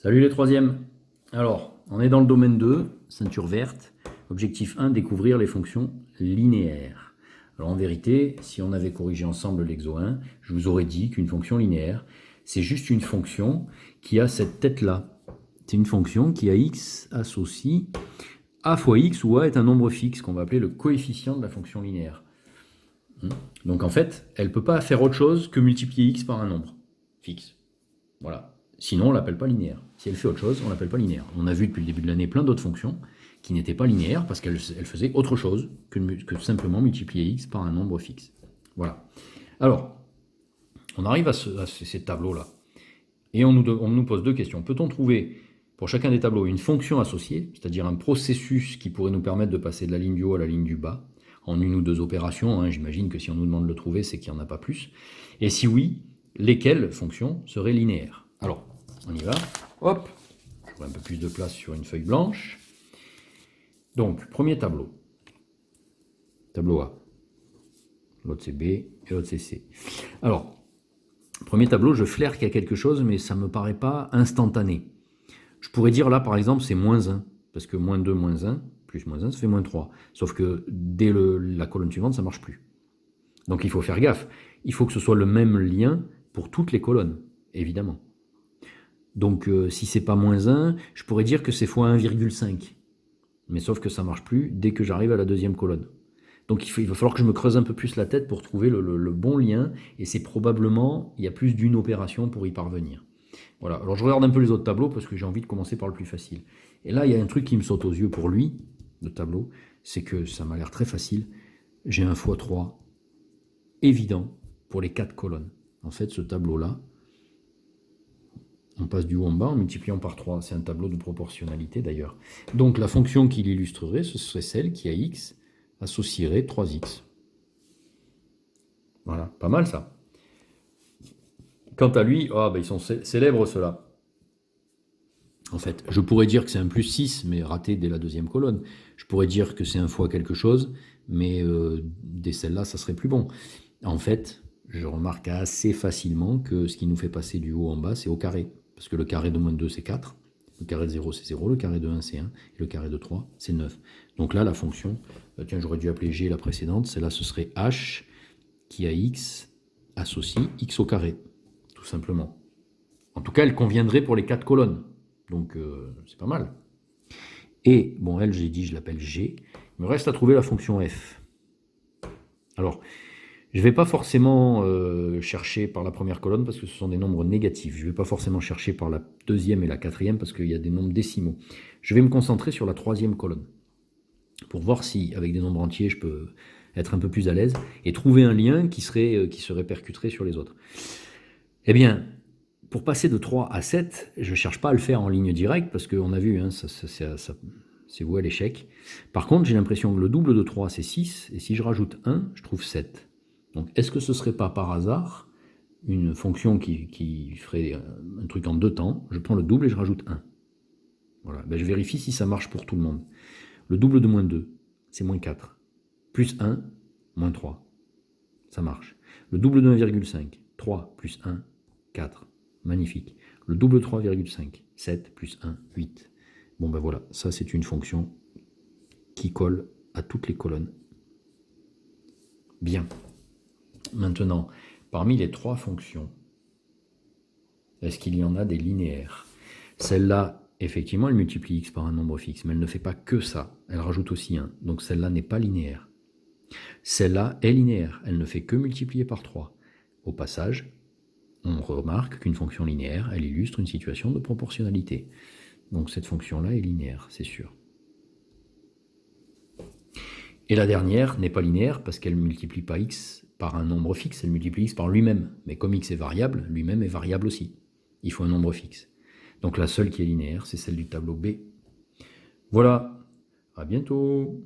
Salut les troisièmes. Alors, on est dans le domaine 2, ceinture verte. Objectif 1, découvrir les fonctions linéaires. Alors en vérité, si on avait corrigé ensemble l'exo 1, je vous aurais dit qu'une fonction linéaire, c'est juste une fonction qui a cette tête-là. C'est une fonction qui a x associe a fois x, où a est un nombre fixe, qu'on va appeler le coefficient de la fonction linéaire. Donc en fait, elle ne peut pas faire autre chose que multiplier x par un nombre fixe. Voilà. Sinon, on ne l'appelle pas linéaire. Si elle fait autre chose, on ne l'appelle pas linéaire. On a vu depuis le début de l'année plein d'autres fonctions qui n'étaient pas linéaires parce qu'elles faisaient autre chose que simplement multiplier x par un nombre fixe. Voilà. Alors, on arrive à ces tableaux-là. Et on nous pose deux questions. Peut-on trouver pour chacun des tableaux une fonction associée, c'est-à-dire un processus qui pourrait nous permettre de passer de la ligne du haut à la ligne du bas, en une ou deux opérations, hein, j'imagine que si on nous demande de le trouver, c'est qu'il n'y en a pas plus. Et si oui, lesquelles fonctions seraient linéaires? Alors, on y va. Hop, j'aurai un peu plus de place sur une feuille blanche. Donc, premier tableau. Tableau A. L'autre c'est B et l'autre c'est C. Alors, premier tableau, je flaire qu'il y a quelque chose, mais ça ne me paraît pas instantané. Je pourrais dire là, par exemple, c'est moins 1, parce que moins 2, moins 1, plus moins 1, ça fait moins 3. Sauf que dès la colonne suivante, ça ne marche plus. Donc il faut faire gaffe. Il faut que ce soit le même lien pour toutes les colonnes, évidemment. Donc si c'est pas moins 1, je pourrais dire que c'est fois 1,5. Mais sauf que ça ne marche plus dès que j'arrive à la deuxième colonne. Donc il va falloir que je me creuse un peu plus la tête pour trouver le bon lien. Et c'est probablement, il y a plus d'une opération pour y parvenir. Voilà, alors je regarde un peu les autres tableaux parce que j'ai envie de commencer par le plus facile. Et là, il y a un truc qui me saute aux yeux pour lui, le tableau, c'est que ça m'a l'air très facile. J'ai un x3 évident pour les 4 colonnes. En fait, ce tableau-là, on passe du haut en bas en multipliant par 3. C'est un tableau de proportionnalité d'ailleurs. Donc la fonction qui l'illustrerait, ce serait celle qui à x associerait 3x. Voilà, pas mal ça. Quant à lui, ils sont célèbres ceux-là. En fait, je pourrais dire que c'est un plus 6, mais raté dès la deuxième colonne. Je pourrais dire que c'est un fois quelque chose, mais dès celle-là, ça serait plus bon. En fait, je remarque assez facilement que ce qui nous fait passer du haut en bas, c'est au carré. Parce que le carré de moins 2, c'est 4. Le carré de 0, c'est 0. Le carré de 1, c'est 1. Et le carré de 3, c'est 9. Donc là, la fonction, tiens, j'aurais dû appeler G la précédente. Celle-là, ce serait H qui a x associe x au carré. Tout simplement. En tout cas, elle conviendrait pour les 4 colonnes. Donc, c'est pas mal. Et, bon, elle, j'ai dit, je l'appelle G. Il me reste à trouver la fonction f. Alors, je ne vais pas forcément chercher par la première colonne parce que ce sont des nombres négatifs. Je ne vais pas forcément chercher par la deuxième et la quatrième parce qu'il y a des nombres décimaux. Je vais me concentrer sur la troisième colonne pour voir si, avec des nombres entiers, je peux être un peu plus à l'aise et trouver un lien qui se répercuterait sur les autres. Eh bien, pour passer de 3 à 7, je ne cherche pas à le faire en ligne directe parce qu'on a vu, hein, c'est voué à l'échec. Par contre, j'ai l'impression que le double de 3, c'est 6, et si je rajoute 1, je trouve 7. Donc, est-ce que ce ne serait pas par hasard une fonction qui ferait un truc en 2 temps? Je prends le double et je rajoute 1. Voilà, je vérifie si ça marche pour tout le monde. Le double de moins 2, c'est moins 4. Plus 1, moins 3. Ça marche. Le double de 1,5, 3 plus 1, 4. Magnifique. Le double de 3,5, 7 plus 1, 8. Bon ben voilà, ça c'est une fonction qui colle à toutes les colonnes. Bien. Maintenant, parmi les 3 fonctions, est-ce qu'il y en a des linéaires? Celle-là, effectivement, elle multiplie x par un nombre fixe, mais elle ne fait pas que ça. Elle rajoute aussi 1. Donc celle-là n'est pas linéaire. Celle-là est linéaire. Elle ne fait que multiplier par 3. Au passage, on remarque qu'une fonction linéaire, elle illustre une situation de proportionnalité. Donc cette fonction-là est linéaire, c'est sûr. Et la dernière n'est pas linéaire parce qu'elle ne multiplie pas x par un nombre fixe, elle multiplie x par lui-même. Mais comme x est variable, lui-même est variable aussi. Il faut un nombre fixe. Donc la seule qui est linéaire, c'est celle du tableau B. Voilà, à bientôt.